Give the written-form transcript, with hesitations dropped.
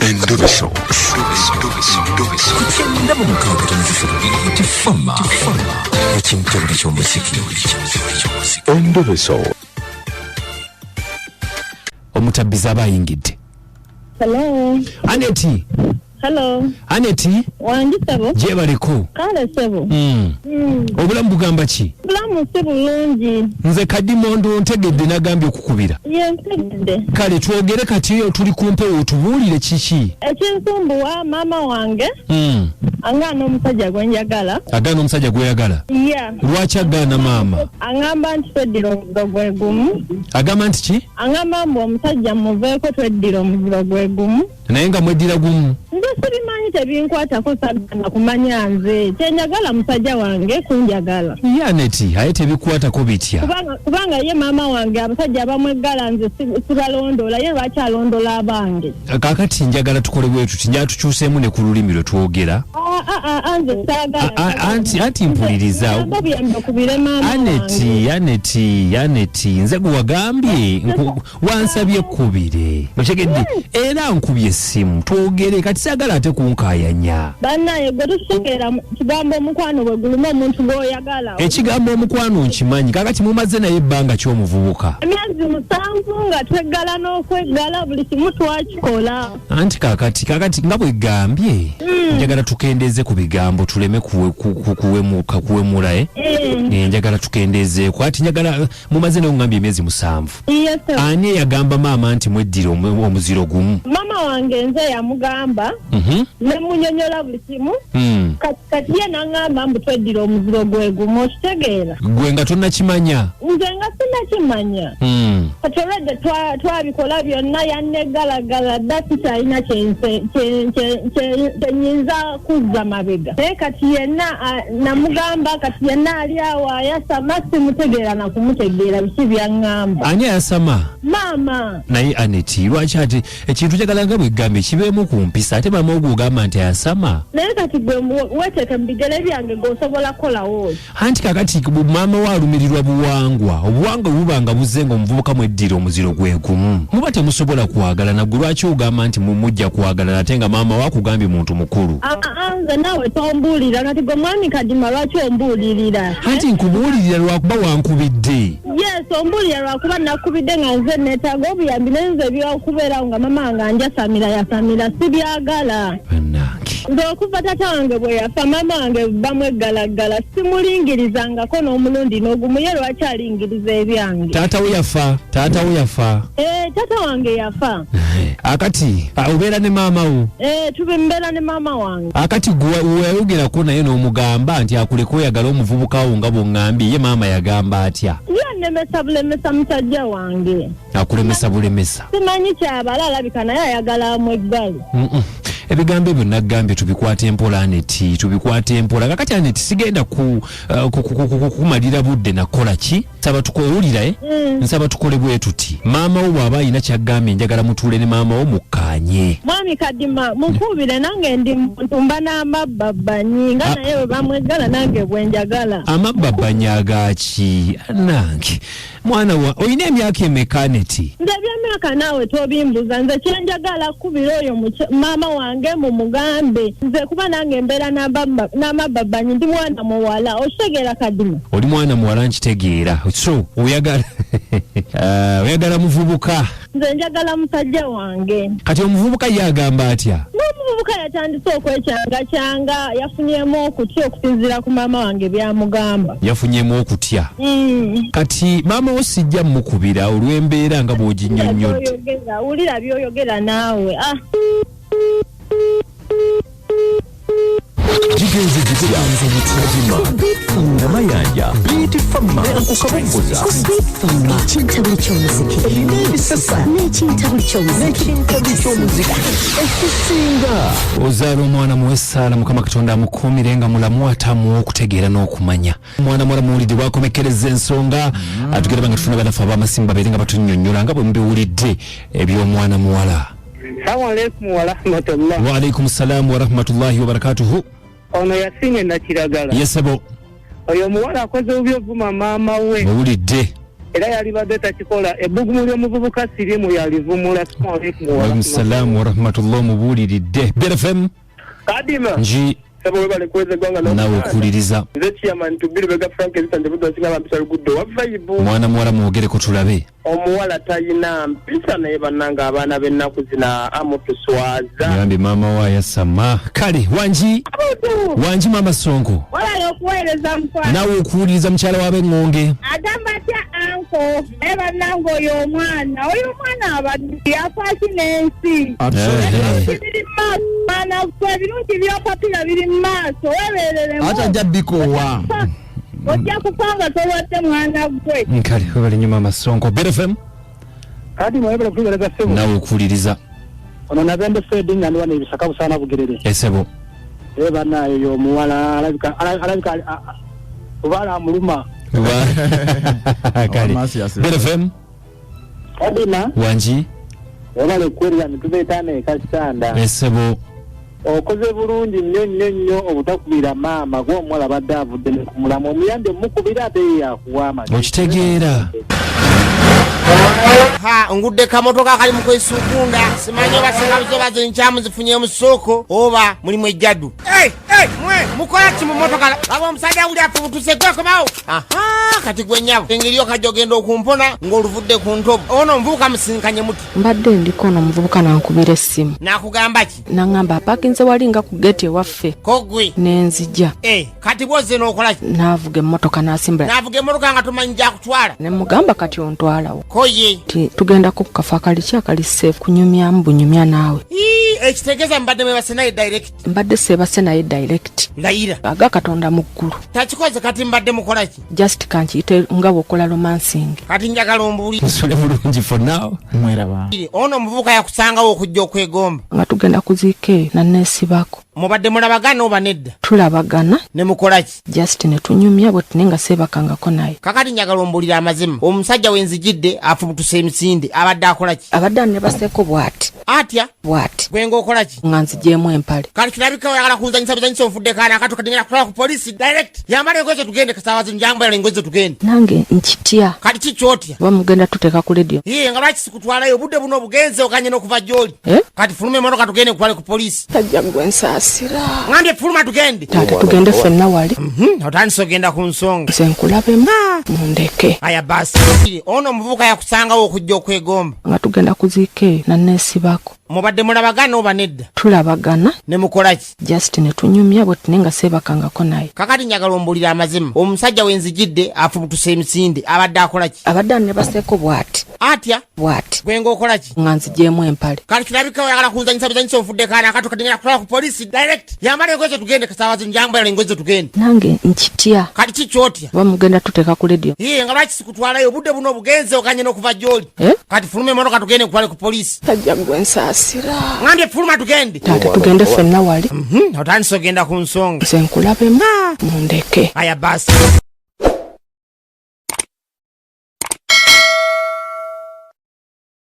Endobeso. Kugenda mu mukaaga tonzifuna tifama ekintu buli ky'omuziki. Endobeso. Omutabbiza abayingidde. Hello. Aneti. Hello. Aneti. Wangi sebo. Je baliko. Kale sebo. Obulamu bugamba ki? Obulamu si bulungi. Nze Kadimondo ntegedde nagambye okukubira. Ye ntegedde. Kale twogere kati tuli kumpe otubuulire kiki? Ekinsumbuwa maama wange. Angana omusajja gwenjagala. Agaana omusajja gweyagala? Yeah. Lwaki agaana maama? Angamba nti tweddira omuziro gwe gumu. Agamba nti ki? Angamba mbu omusajja muveeko tweddira omuziro gwe gumu. Naye nga mweddira gumu? Nze sibimanyi tebinkwatako sagana kumanya nze. Kyenjagala musajja wange kunjagala. Ye Aneti, aye tebikwatako bitya. Kubanga ye maama wange abasajja Bamweggala nze sibalondoola ye lwaki alondoola abange. Kaakati njagala tukole bwetu tinja tukyuseemu ne ku lulimi lwe twogera. Nze saagala. Anti mpuliriza. Aneti, nze gwe wagambye wansabye ekkubire. Otegedde era nkubye essimu twogere kati saagala ate kunkaayanya. Bannaye gwe tusokeera kigambo omukwano bwe guluma omuntu gw'oyagala. Ekigambo omukwano nkimanyi kakati mumaze naye ebbanga ky'omuvubuka. Emyezi 7 nga tweggala n'okweggala buli kimu twakikola. Anti kakati nga bwe gambye njagala tukendeeze ku bigambo tuleme kuwemula njagala tukendeezeeko ati njagala mumaze naye ngambye emyezi 7. Yes, ani eyagamba maama nti mweddira omuziro gumu? Mama wange nze yamugamba ne munyonyola buli kimu kati ye n'angamba mbu tweddira omuziro gwe gumu okitegeera. Gwe nga tonnakimanya? Nze nga sinnakimanya. Kati olwedde twabikola byonna yannegalagala dda sikyalina kyenyinza kuzza mabega. Naye kati yenna namugamba kati yenna ali awo ayasama simutegeera na kumutegeera biki byaŋŋamba. Ani ayasama? Maama. Naye Aneti lwaki ate ekintu kyagala nga bwe gambye kibeemu ku mpisa ate maama ogwo ogamba nti ayasama? Naye kati gwe weteeke mu bigere byange g'osobola kukolawo. Anti kakati maama we alumirirwa buwangwa. Obuwangwa buba nga buzze ng'omuvubuka mweddira omuziro gwe gumu. Muba temusobola kwagala nagwe lwaki ogamba nti mujja kwagala ate nga maama we akugambye muntu mukulu? Nze naawe tombuulira kati gwe mwami Kadima lwaki ombuulirira? Anti nkubuulirira lwakuba wankubidde. Yes, ombuulira lwakuba nakubidde nga nze neetaaga obuyambi naye nze ebyokubeerawo nga maama wange anjasamira yasamira sibyagala. Nze okuva tata wange bwe yafa maama wange Bamweggalagala simulingirizangako n'omulundi n'ogumu ye lwaki alingiriza ebyange. Taata we yafa? Taata wange yafa. Akati obeera ne maama wo? Mbeera ne maama wange. Akati weyayogerako naye n'omugamba nti akuleka oyagala omuvubuka wo nga bw'oŋŋambye ye maama yagamba atya? Yannemesa bulemesa musajja wange. Akulemesa bulemesa? Simanyi kyabala alabika naye ayagala Mweggale. Ebigambo ebyo nagambye tubikwate empola Aneti, tubikwate empola. Kakati Aneti sigenda kumalira budde nakola ki? Nsaba tukowulira nsaba tukole bwe tuti. Maama wo bw'aba alina kyagambye njagala mutuule ne maama wo mukkaanye. Mwami Kadima mukuubire nange ndi muntu mba n'amabbabbanyi nga naye bwe Bamweggala nange bwe njagala. Amabbabbanyi agaki? Nange mwana wa oyina emyaka emeka Aneti? Nze by'emyaka naawe tobimbuza nze kyenjagala kubira oyo maama wange mu mugambe nze kuba nange mbeera n'amabbabbanyi ndi mwana muwala okitegeera Kadima? Oli mwana muwala nkitegeera so oyagala muvubuka? Nze njagala musajja wange. Kati omuvubuka yagamba atya? N'omuvubuka yatandise okwekyanga yafunyemu okutya okusinziira ku maama wange byamugamba. Yafunyemu okutya? Kati maama wo sijja mukubira olw'embeera nga bw'oginnyonnyodde. Wulira by'oyogera naawe. Jigenze Kadima Mayanja Biti Fama Ukabunguza Chintabuli cy'omuziki Ebisasa Chintabuli cy'omuziki Ekisinga Ozaala omwana muwessaala Mukama Katonda amukuumirenga mulamu atamu okutegeera n'okumanya. Omwana mulamu muwulidde bwakomekereza ensonga atugenda nga tufuna banafu ab'amasimba beerenga batunnyonnyola nga bwe mubiwulidde eby'omwana muwala. Assalamu alaikum wa rahmatullah. Wa alaikum salam wa rahmatullahi wa barakatuhu. Ono yasinye na Kiragala. Yesebo. Oyo muwala akoze obyovuma maama we. Muwulidde. era yalibadde takikola ebbugumu ly'omuvubuka sirimu yalivumula. Waalaikum salaam wa rahmatullah mubuuliridde BFM Kadima nji sabo bale kweze gwanga nawe okuliriza nze chairman tubiri bega Frank ebitande budo singa bampisa luguddo wa vibe mwana muwala mwogereko tulabe omuwala tayina mpisa naye bannanga abaana b'ennaku zina amutuswaza yambi maama wa yasama kale wanji mama Sonko wala okuweereza mkwano nawe okuwuliriza mukyala w'ab'eŋŋonge agamba atya anko naye bannanga oyo omwana abadde afaaki n'ensi biri maaso mwana gwe ebirungi byopapira biri mu maaso weebereremu atajja bikowa ojja kupanga tolwadde mwana gwe kale webale nnyo mama Sonko BFM Kadima webale kubereza sebo nawe okuwuliriza ono nabende Fred nga ndiwa n'ebisaka busaana bugerere esebo banayo y'omuwala alabika obala amuluma kale BFM Kadima wanji wabale kwerera nitubeetaana ekasitanda esebo okoze bulungi nnyo obutakubira maama gw'omuwala badde avudde ne ku mulamu omuyambe mukubira ate yakuwa amagezi okitegeera ngudde kamotoka kali mukwesukunda simanyi basengabizo baze nkyamu zifunye mu ssoko oba mulimu ejjaddu mwe mukola ki mu motoka aba omusajja uli afubutuse gwekomawo kati gwe nnyabo engeri okajja ogenda okumpona ng'oluvudde ku ntobo ono omuvubuka musinkanye muti mbadde ndiko ono omuvubuka nankubira essimu nakugamba ki naŋŋamba apakinze wali nga ku geti ewaffe kogwe nenzija kati bwozze n'okola ki naavuga emmotoka n'asimbula naavuga emmotoka nga tomanyi gyakutwala ne mugamba kati ontwalawo koye ti tugendako ku kafo akali akali seefu kunyumyamu bunyumya naawe ekitegeeza mbadde mwebase naye direct mbadde seebase naye direct layira aga katonda mu ggulu takikoze kati mbadde mukola ki just kankiyite nga bw'okola romancing kati njagala ombuli nsole bulungi for now mweraba ono omuvubuka yakusangawo okujja okwegomba nga tugenda kuziika eyo nanneesibako mubadde mulabagana oba nedda tulabagana ne mukola ki just ne tunyumya bwe tune nga seebakangako naye kakati njagala ombulira amazima omusajja wenzijidde afubutuse emisinde abadde akola ki abadde annebaseeko bw'ati atya bw'ati gwenga okola ki nga nzigyemu empale kati kirabika oyagala kunzanyisa buzanyisa onfudde kaana akato kadengera kutwala ku polisi direct yambala engoye tugende kasaawa zino njambala engoye tugende nange nkitya kati kikyotya oba mugenda tuteeka ku ledio nga lwaki sikutwalayo obudde buno obugenze okanye n'okuva gy'oli kati fuluma emotoka tugende kutwale ku polisi tajja gwe nsaasira ngambye fuluma tugende taate tugende ffenna wali otandise ogenda ku nsonga nze nkulabemu mundeke aya basi ono omuvubuka yakusangawo okujja okwegomba nga tugenda kuziika eyo nanneesibako mubadde mulabagana oba nedda tulabagana ne mukola ki just ne tunyumya bwe tune nga seebakangako naye kakati njagala ombulira amazima omusajja wenzijidde afubutuse emisinde abadde akola ki abadde annebaseeko bw'ati atya bw'ati gwenga okola ki nga nzigyemu empale kati kirabika oyagala kunzanyisa buzanyisa onfudde kaana akato kadengera kutwala ku polisi direct yambala engoye tugende kasaawa zino njambala engoye tugende nange nkitya kati kikyotya oba mugenda tuteeka ku ledio nga lwaki sikutwalayo obudde buno obugenze okanye n'okuva gy'oli kati fuluma emotoka tugende kutwale ku polisi tajja gwe nsaasira ngambye fuluma tugende taate tugende ffenna wali otandise ogenda ku nsonga nze nkulabemu mundeke aya basi